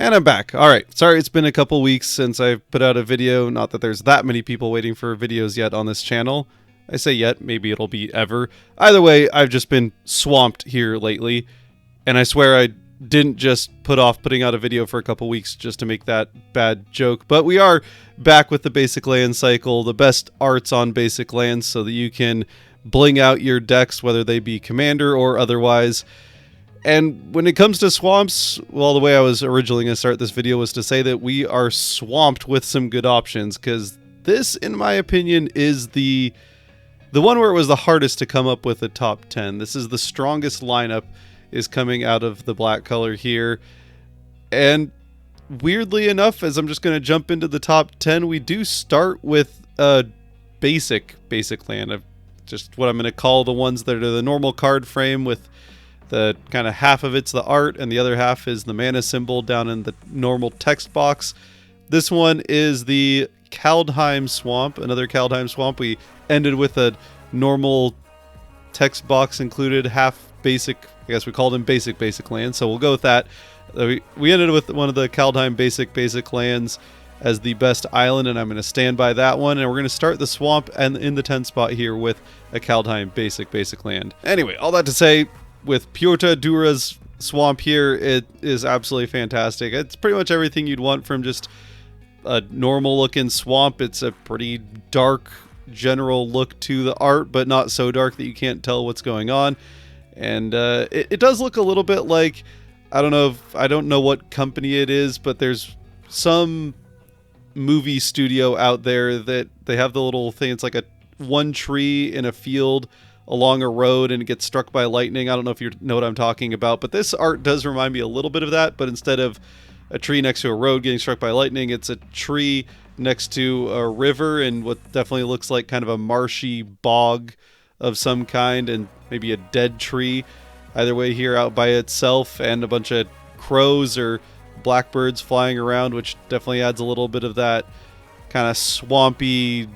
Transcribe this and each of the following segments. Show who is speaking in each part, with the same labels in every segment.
Speaker 1: And I'm back. All right. Sorry, it's been a couple weeks since I've put out a video. Not that there's that many people waiting for videos yet on this channel. I say yet, maybe it'll be ever. Either way, I've just been swamped here lately. And I swear I didn't just put off putting out a video for a couple weeks just to make that bad joke. But we are back with the Basic Land cycle, the best arts on Basic Lands, so that you can bling out your decks, whether they be commander or otherwise. And when it comes to swamps, well, the way I was originally going to start this video was to say that we are swamped with some good options, because this, in my opinion, is the one where it was the hardest to come up with a top 10. This is the strongest lineup is coming out of the black color here. And weirdly enough, as I'm just going to jump into the top 10, we do start with a basic land of just what I'm going to call the ones that are the normal card frame, with the kind of half of it's the art and the other half is the mana symbol down in the normal text box. This one is the Kaldheim Swamp, another Kaldheim Swamp. We ended with a normal text box included, half basic. I guess we called him basic land, so we'll go with that. We ended with one of the Kaldheim basic lands as the best island, and I'm going to stand by that one. And we're going to start the swamp and in the 10 spot here with a Kaldheim basic land. Anyway, all that to say, with Pyotr Dura's swamp here, it is absolutely fantastic. It's pretty much everything you'd want from just a normal looking swamp. It's a pretty dark general look to the art, but not so dark that you can't tell what's going on. And it does look a little bit like, I don't know what company it is, but there's some movie studio out there that they have the little thing. It's like one tree in a field along a road and it gets struck by lightning. I don't know if you know what I'm talking about, but this art does remind me a little bit of that, but instead of a tree next to a road getting struck by lightning, it's a tree next to a river and what definitely looks like kind of a marshy bog of some kind, and maybe a dead tree either way here out by itself, and a bunch of crows or blackbirds flying around, which definitely adds a little bit of that kind of swampy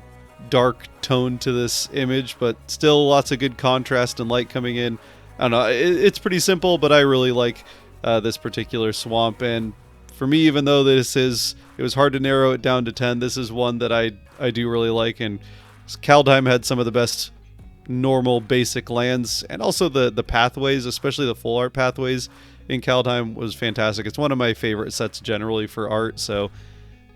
Speaker 1: dark tone to this image, but still lots of good contrast and light coming in. I don't know, it's pretty simple, but I really like this particular swamp. And for me, even though it was hard to narrow it down to 10, this is one that I do really like. And Kaldheim had some of the best normal basic lands, and also the pathways, especially the full art pathways in Kaldheim, was fantastic. It's one of my favorite sets generally for art, so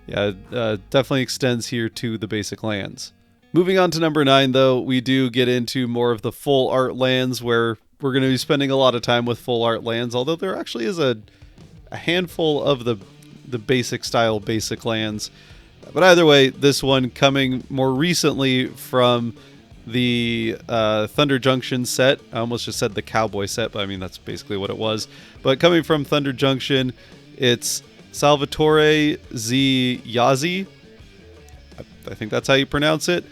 Speaker 1: yeah, definitely extends here to the basic lands. Moving on to number 9, though, we do get into more of the full art lands, where we're going to be spending a lot of time with full art lands, although there actually is a handful of the basic style basic lands. But either way, this one coming more recently from the Thunder Junction set. I almost just said the Cowboy set, but I mean that's basically what it was. But coming from Thunder Junction, it's Salvatore Z Yazzie. I think that's how you pronounce it.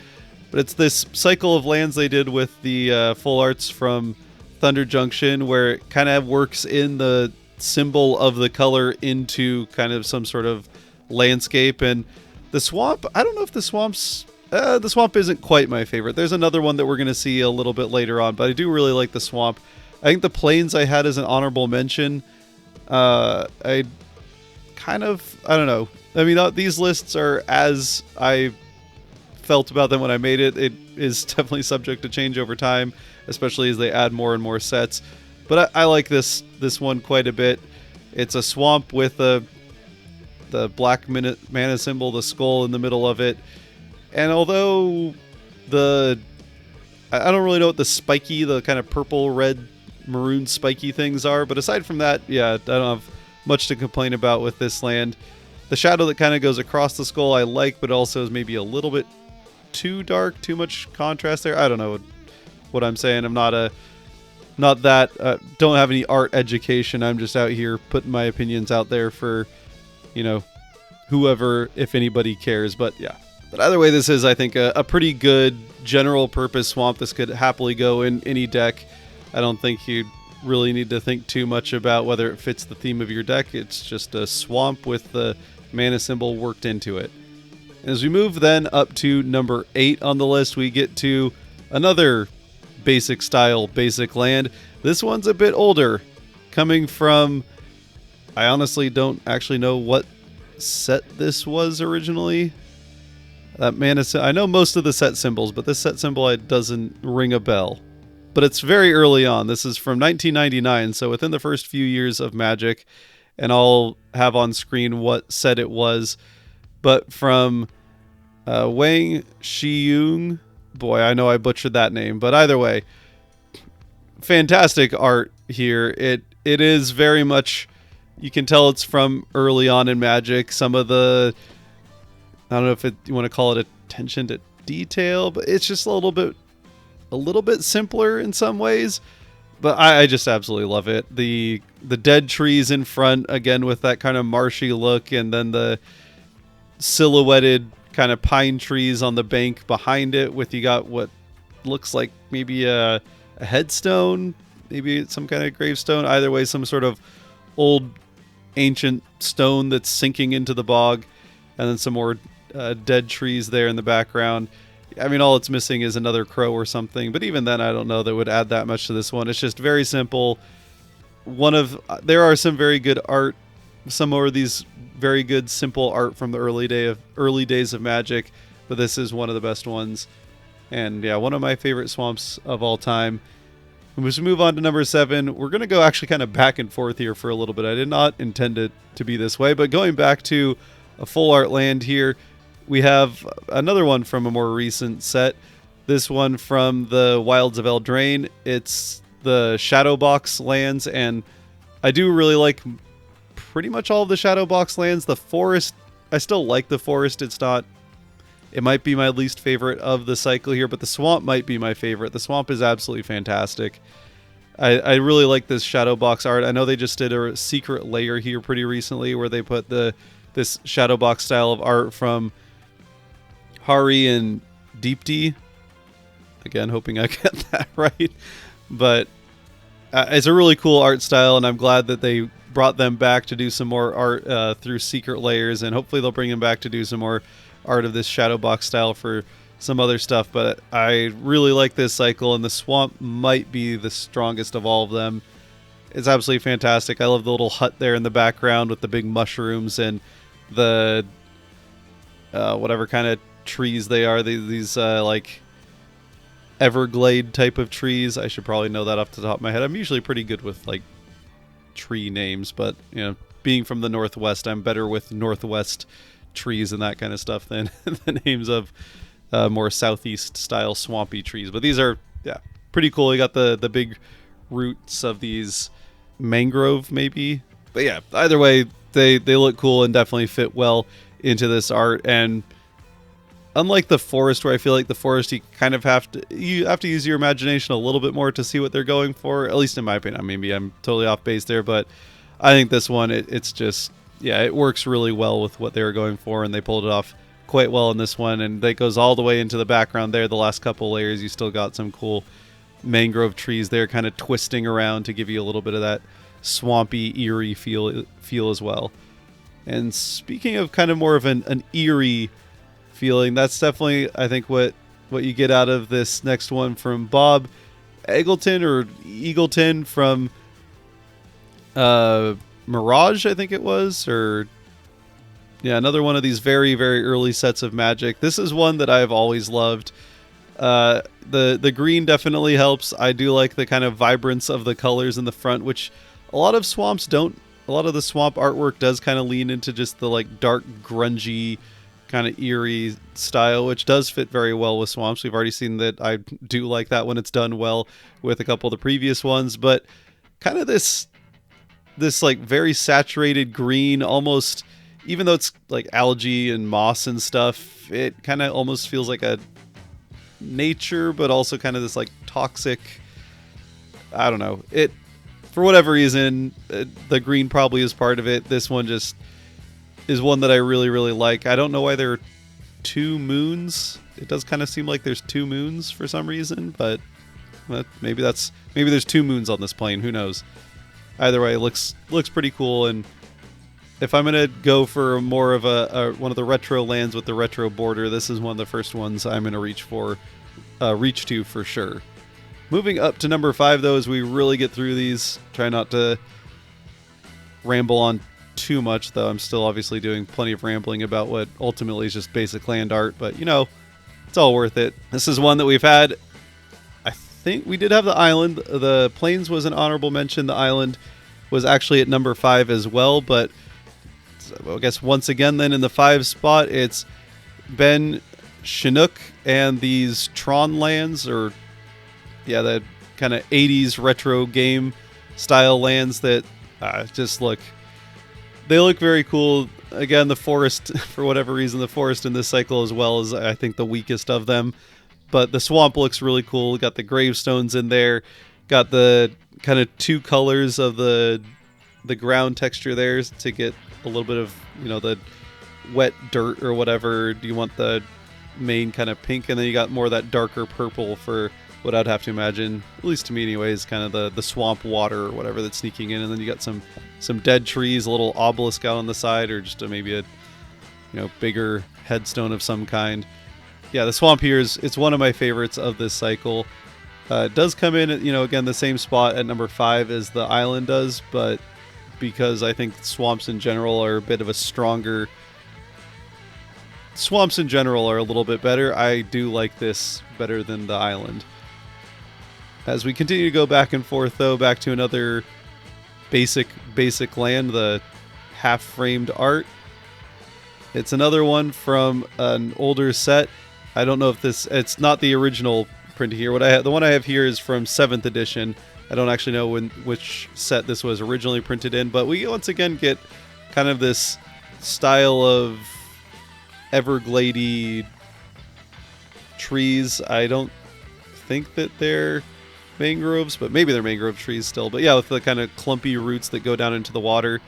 Speaker 1: But it's this cycle of lands they did with the full arts from Thunder Junction, where it kind of works in the symbol of the color into kind of some sort of landscape. And the swamp, I don't know if the swamp isn't quite my favorite. There's another one that we're going to see a little bit later on, but I do really like the swamp. I think the plains I had as an honorable mention. I don't know. I mean, these lists are as I felt about them when I made it. It is definitely subject to change over time, especially as they add more and more sets. But I like this one quite a bit. It's a swamp with the black mana symbol, the skull in the middle of it. And although I don't really know what the kind of purple, red, maroon spiky things are, but aside from that, yeah, I don't have much to complain about with this land. The shadow that kind of goes across the skull I like, but also is maybe a little bit too dark, too much contrast there. I don't know what I'm saying. I'm don't have any art education. I'm just out here putting my opinions out there for, whoever, if anybody cares. But yeah. But either way, this is, I think, a pretty good general purpose swamp. This could happily go in any deck. I don't think you really need to think too much about whether it fits the theme of your deck. It's just a swamp with the mana symbol worked into it. As we move then up to number 8 on the list, we get to another basic style basic land. This one's a bit older, coming from I honestly don't actually know what set this was originally. That mana, I know most of the set symbols, but this set symbol doesn't ring a bell. But it's very early on. This is from 1999, so within the first few years of Magic, and I'll have on screen what set it was. But from Wang Shiyung, boy, I know I butchered that name, but either way, fantastic art here. It is very much, you can tell it's from early on in Magic. Some of the, I don't know if you want to call it attention to detail, but it's just a little bit simpler in some ways. But I just absolutely love it. The dead trees in front, again with that kind of marshy look, and then the silhouetted kind of pine trees on the bank behind it, with you got what looks like maybe a headstone, maybe some kind of gravestone. Either way, some sort of old ancient stone that's sinking into the bog, and then some more dead trees there in the background. I mean, all it's missing is another crow or something, but even then I don't know that would add that much to this one. It's just very simple. There are some very good art, some more of these very good simple art from the early days of Magic, but this is one of the best ones. And yeah, one of my favorite swamps of all time. And we should move on to number 7. We're going to go actually kind of back and forth here for a little bit. I did not intend it to be this way, but going back to a full art land here, we have another one from a more recent set. This one from the Wilds of Eldraine. It's the Shadowbox lands, and I do really like pretty much all of the Shadowbox lands. The forest, I still like the forest. It might be my least favorite of the cycle here, but the swamp might be my favorite. The swamp is absolutely fantastic. I really like this Shadowbox art. I know they just did a secret layer here pretty recently where they put this Shadowbox style of art from Hari and Deepti. Again, hoping I get that right. But it's a really cool art style, and I'm glad that they brought them back to do some more art through secret layers, and hopefully they'll bring them back to do some more art of this Shadowbox style for some other stuff. But I really like this cycle, and the swamp might be the strongest of all of them. It's absolutely fantastic. I love the little hut there in the background with the big mushrooms and the whatever kind of trees they are. These like Everglade type of trees. I should probably know that off the top of my head. I'm usually pretty good with like tree names, but you know, being from the Northwest, I'm better with Northwest trees and that kind of stuff than the names of more Southeast style swampy trees. But these are, yeah, pretty cool. You got the big roots of these mangrove maybe. But yeah, either way, they look cool and definitely fit well into this art. And unlike the forest, where I feel like the forest you have to use your imagination a little bit more to see what they're going for, at least in my opinion. Maybe I'm totally off base there, but I think this one, it's just, yeah, it works really well with what they were going for, and they pulled it off quite well in this one. And that goes all the way into the background there. The last couple layers, you still got some cool mangrove trees there kind of twisting around to give you a little bit of that swampy, eerie feel as well. And speaking of kind of more of an eerie feeling, that's definitely, I think, what you get out of this next one from Bob Eagleton from Mirage, I think it was, or yeah, another one of these very, very early sets of Magic. This is one that I've always loved. The green definitely helps. I do like the kind of vibrance of the colors in the front, which a lot of swamps don't. A lot of the swamp artwork does kind of lean into just the like dark, grungy, kind of eerie style, which does fit very well with swamps. We've already seen that I do like that when it's done well with a couple of the previous ones, but kind of this like very saturated green, almost, even though it's like algae and moss and stuff, it kind of almost feels like a nature, but also kind of this like toxic, I don't know, it, for whatever reason, the green probably is part of it. This one just is one that I really, really like. I don't know why there are 2 moons. It does kind of seem like there's 2 moons for some reason, but maybe there's 2 moons on this plane. Who knows? Either way, it looks pretty cool. And if I'm gonna go for more of a one of the retro lands with the retro border, this is one of the first ones I'm gonna reach to for sure. Moving up to number 5, though, as we really get through these, try not to ramble on too much, though I'm still obviously doing plenty of rambling about what ultimately is just basic land art, but you know, it's all worth it. This is one that we've had. I think we did have the island. The plains was an honorable mention. The island was actually at number 5 as well, but I guess once again then in the 5 spot it's Ben Chinook and these Tron lands, or yeah, the kind of 80s retro game style lands that just look very cool. Again, the forest, for whatever reason, the forest in this cycle as well is I think the weakest of them, but the swamp looks really cool. Got the gravestones in there, got the kind of 2 colors of the ground texture there to get a little bit of, you know, the wet dirt or whatever. Do you want the main kind of pink, and then you got more of that darker purple for what I'd have to imagine, at least to me anyways, kind of the swamp water or whatever that's sneaking in. And then you got some dead trees, a little obelisk out on the side, or just maybe a, you know, bigger headstone of some kind. Yeah, the swamp here it's one of my favorites of this cycle. It does come in at, you know, again, the same spot at number 5 as the island does, but because I think swamps in general are a bit of a stronger... Swamps in general are a little bit better. I do like this better than the island. As we continue to go back and forth, though, back to another basic land, the half-framed art. It's another one from an older set. I don't know if it's not the original print here. The one I have here is from 7th edition. I don't actually know which set this was originally printed in, but we once again get kind of this style of Everglade trees. I don't think that they're mangroves, but maybe they're mangrove trees still. But yeah, with the kind of clumpy roots that go down into the water.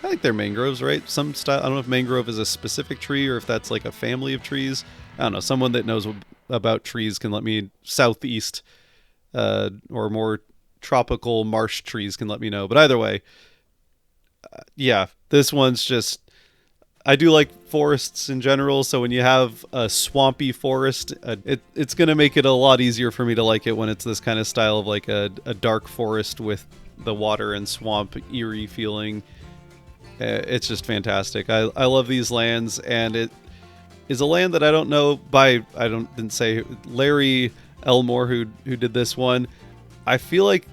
Speaker 1: I think they're mangroves, right? Some style. I don't know if mangrove is a specific tree or if that's like a family of trees. I don't know. Someone that knows about trees can let me, southeast or more tropical marsh trees can let me know. But either way, yeah, this one's just... I do like forests in general, so when you have a swampy forest, it's going to make it a lot easier for me to like it when it's this kind of style of like a dark forest with the water and swamp eerie feeling. It's just fantastic. I love these lands, and it is a land that I don't know by... didn't say Larry Elmore who did this one. I feel like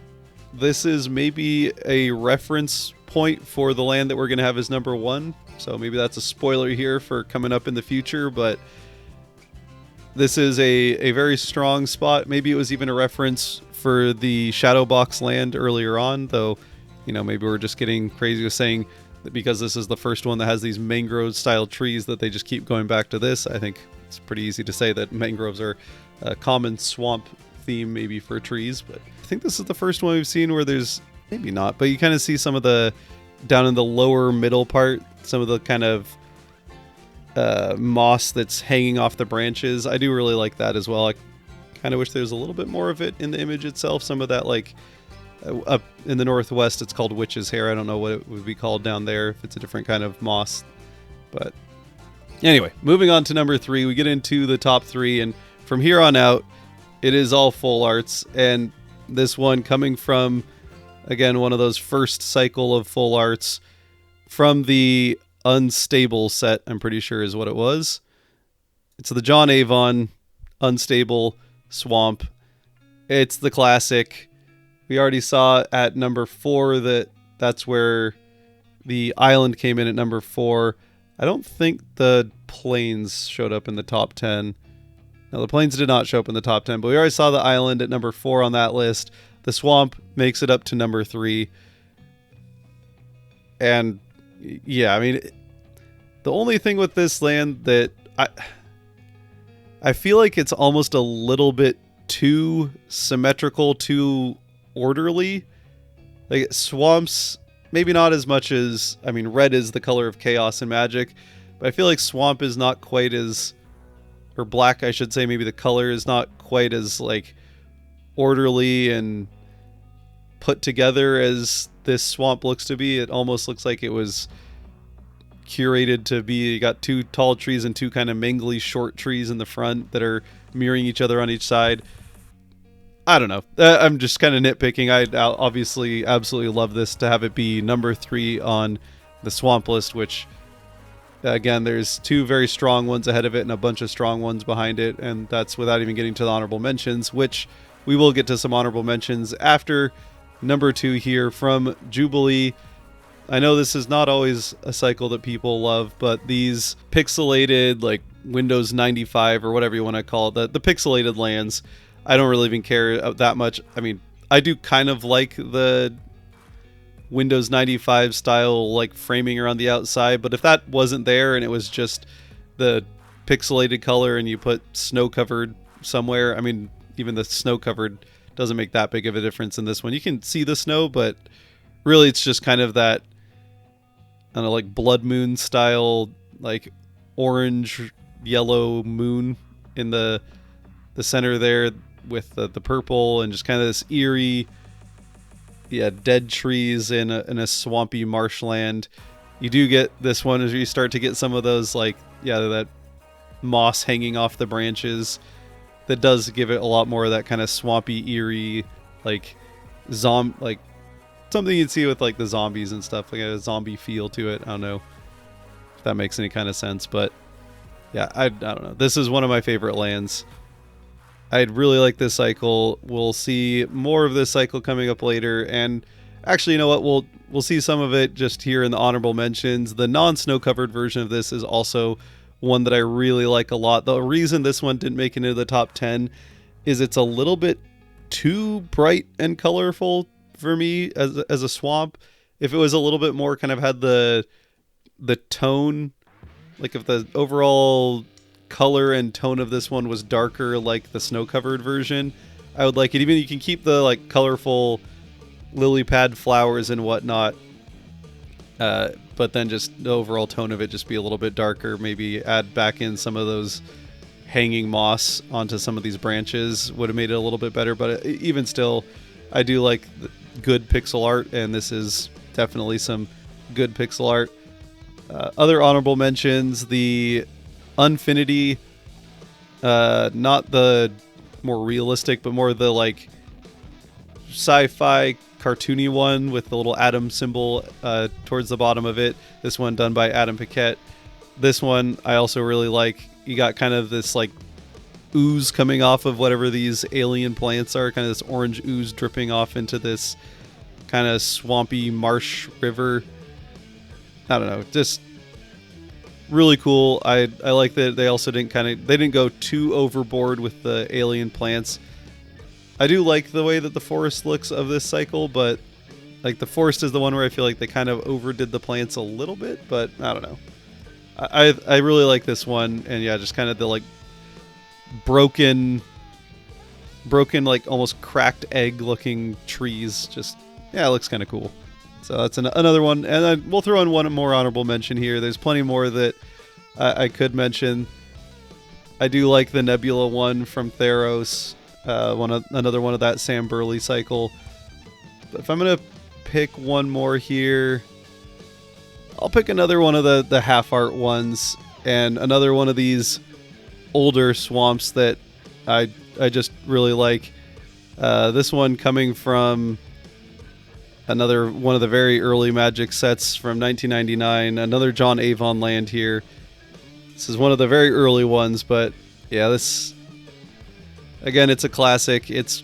Speaker 1: this is maybe a reference point for the land that we're going to have as number 1. So maybe that's a spoiler here for coming up in the future, but this is a very strong spot. Maybe it was even a reference for the Shadowbox land earlier on, though, you know, maybe we're just getting crazy with saying that because this is the first one that has these mangrove-style trees that they just keep going back to this. I think it's pretty easy to say that mangroves are a common swamp theme maybe for trees, but I think this is the first one we've seen where there's... Maybe not, but you kind of see some of the... Down in the lower middle part, some of the kind of moss that's hanging off the branches. I do really like that as well. I kind of wish there was a little bit more of it in the image itself. Some of that, like, up in the northwest, it's called witch's hair. I don't know what it would be called down there if it's a different kind of moss. But anyway, moving on to number 3, we get into the top 3, and from here on out, it is all full arts. And this one coming from... Again, one of those first cycle of full arts from the Unstable set, I'm pretty sure is what it was. It's the John Avon Unstable Swamp. It's the classic. We already saw at number 4 that's where the island came in at number 4. I don't think the plains showed up in the top 10. No, the plains did not show up in the top 10, but we already saw the island at number 4 on that list. The swamp makes it up to number 3. And yeah, I mean, the only thing with this land that I feel like it's almost a little bit too symmetrical, too orderly. Like swamps, maybe not as much as, I mean, red is the color of chaos and magic, but I feel like swamp is not quite as, or black, I should say, maybe the color is not quite as like orderly and put together as this swamp looks to be. It almost looks like it was curated to be, you got 2 tall trees and 2 kind of mangly short trees in the front that are mirroring each other on each side. I don't know. I'm just kind of nitpicking. I obviously absolutely love this to have it be number 3 on the swamp list, which again, there's 2 very strong ones ahead of it and a bunch of strong ones behind it, and that's without even getting to the honorable mentions, which we will get to some honorable mentions after number 2 here from Jubilee. I know this is not always a cycle that people love, but these pixelated, like Windows 95 or whatever you want to call it, the pixelated lands, I don't really even care that much. I mean, I do kind of like the Windows 95 style like framing around the outside, but if that wasn't there and it was just the pixelated color and you put snow covered somewhere, I mean, even the snow covered doesn't make that big of a difference in this one. You can see the snow, but really it's just kind of that, I don't know, like blood moon style, like orange yellow moon in the center there with the purple, and just kind of this eerie, dead trees in a swampy marshland. You do get this one as you start to get some of those, like, that moss hanging off the branches. That does give it a lot more of that kind of swampy, eerie, like like something you'd see with like the zombies and stuff, like a zombie feel to it. I don't know if that makes any kind of sense, but yeah, I don't know. This is one of my favorite lands. I'd really like this cycle. We'll see more of this cycle coming up later, and actually, you know what? We'll see some of it just here in the honorable mentions. The non-snow covered version of this is also one that I really like a lot. The reason this one didn't make it into the top 10 is it's a little bit too bright and colorful for me as a swamp. If it was a little bit more kind of had the tone, like if the overall color and tone of this one was darker like the snow covered version, I would like it. Even you can keep the like colorful lily pad flowers and whatnot, but then just the overall tone of it just be a little bit darker. Maybe add back in some of those hanging moss onto some of these branches would have made it a little bit better. But even still, I do like good pixel art, and this is definitely some good pixel art. Other honorable mentions: the Unfinity, not the more realistic, but more the like sci-fi cartoony one with the little atom symbol towards the bottom of it. This one done by Adam Paquette. This one I also really like. You got kind of this like ooze coming off of whatever these alien plants are, kind of this orange ooze dripping off into this kind of swampy marsh river. I don't know, just really cool. I like that they also didn't go too overboard with the alien plants. I do like the way that the forest looks of this cycle, but like the forest is the one where I feel like they kind of overdid the plants a little bit, but I don't know. I really like this one, and yeah, just kind of the like broken like almost cracked egg looking trees. Just, yeah, it looks kind of cool. So that's another one, and then we'll throw in one more honorable mention here. There's plenty more that I could mention. I do like the Nebula one from Theros, another one of that Sam Burley cycle. But if I'm gonna pick one more here, I'll pick another one of the half art ones, and another one of these older swamps that I just really like. This one coming from another one of the very early Magic sets from 1999. Another John Avon land here. This is one of the very early ones, but yeah, this, again, it's a classic. It's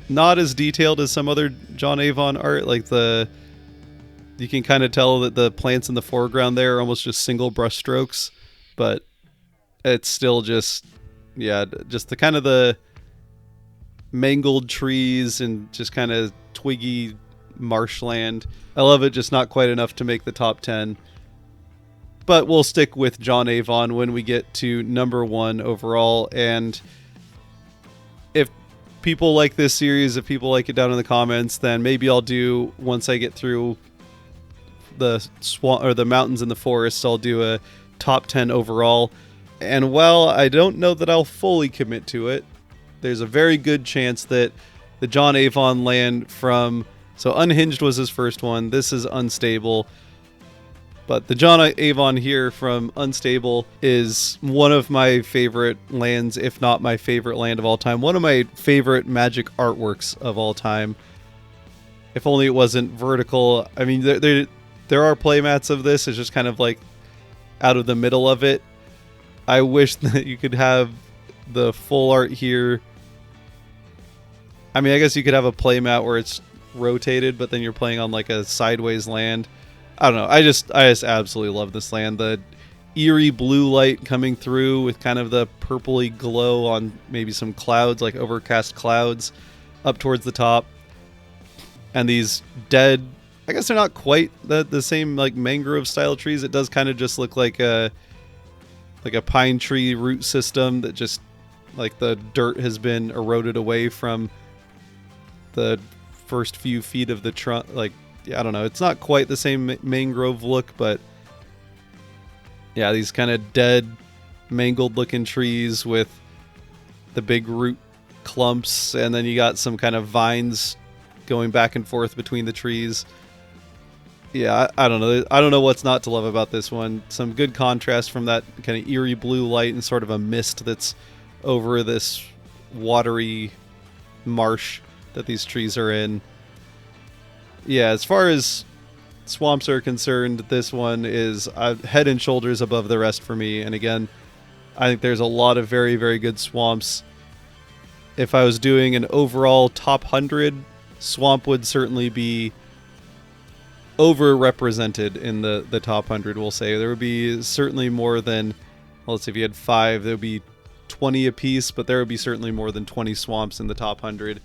Speaker 1: not as detailed as some other John Avon art. Like you can kind of tell that the plants in the foreground there are almost just single brush strokes, but it's still just the kind of the mangled trees and just kind of twiggy marshland. I love it, just not quite enough to make the top 10. But we'll stick with John Avon when we get to number 1 overall. And if people like this series, if people like it down in the comments, then maybe I'll do, once I get through the swamp or the mountains and the forests, I'll do a top 10 overall. And while I don't know that I'll fully commit to it, there's a very good chance that the John Avon land from, so Unhinged was his first one. This is Unstable. But the John Avon here from Unstable is one of my favorite lands, if not my favorite land of all time. One of my favorite Magic artworks of all time. If only it wasn't vertical. I mean, there are playmats of this. It's just kind of like out of the middle of it. I wish that you could have the full art here. I mean, I guess you could have a playmat where it's rotated, but then you're playing on like a sideways land. I don't know. I just absolutely love this land. The eerie blue light coming through with kind of the purpley glow on maybe some clouds, like overcast clouds up towards the top. And these dead, I guess they're not quite the same like mangrove style trees. It does kind of just look like a pine tree root system that just like the dirt has been eroded away from the first few feet of the trunk. Like, yeah, I don't know. It's not quite the same mangrove look, but yeah, these kind of dead, mangled looking trees with the big root clumps, and then you got some kind of vines going back and forth between the trees. Yeah, I don't know. I don't know what's not to love about this one. Some good contrast from that kind of eerie blue light and sort of a mist that's over this watery marsh that these trees are in. Yeah, as far as swamps are concerned, this one is head and shoulders above the rest for me. And again, I think there's a lot of very, very good swamps. If I was doing an overall top 100, swamp would certainly be overrepresented in the top 100, we'll say. There would be certainly more than, well, let's say if you had 5, there would be 20 apiece, but there would be certainly more than 20 swamps in the top 100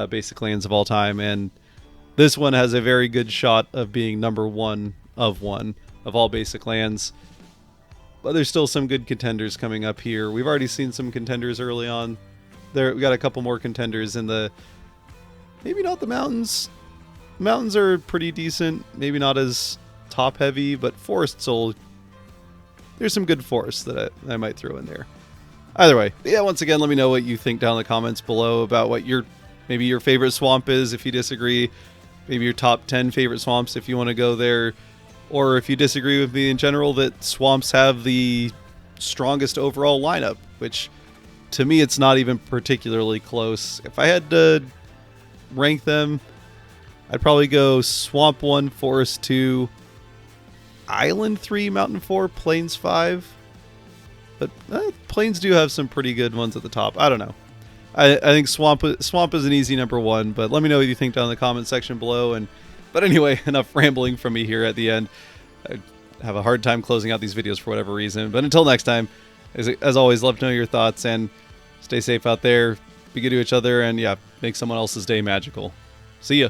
Speaker 1: basic lands of all time. And this one has a very good shot of being number one of all basic lands. But there's still some good contenders coming up here. We've already seen some contenders early on. We got a couple more contenders in the... Maybe not the mountains. Mountains are pretty decent. Maybe not as top heavy, but forests will... There's some good forests that I might throw in there. Either way, yeah, once again, let me know what you think down in the comments below about what maybe your favorite swamp is if you disagree. Maybe your top 10 favorite swamps if you want to go there. Or if you disagree with me in general that swamps have the strongest overall lineup, which to me it's not even particularly close. If I had to rank them, I'd probably go Swamp 1, Forest 2, Island 3, Mountain 4, Plains 5. But Plains do have some pretty good ones at the top. I don't know. I think Swamp is an easy number 1, but let me know what you think down in the comment section below. But anyway, enough rambling from me here at the end. I have a hard time closing out these videos for whatever reason. But until next time, as always, love to know your thoughts, and stay safe out there. Be good to each other, and yeah, make someone else's day magical. See ya.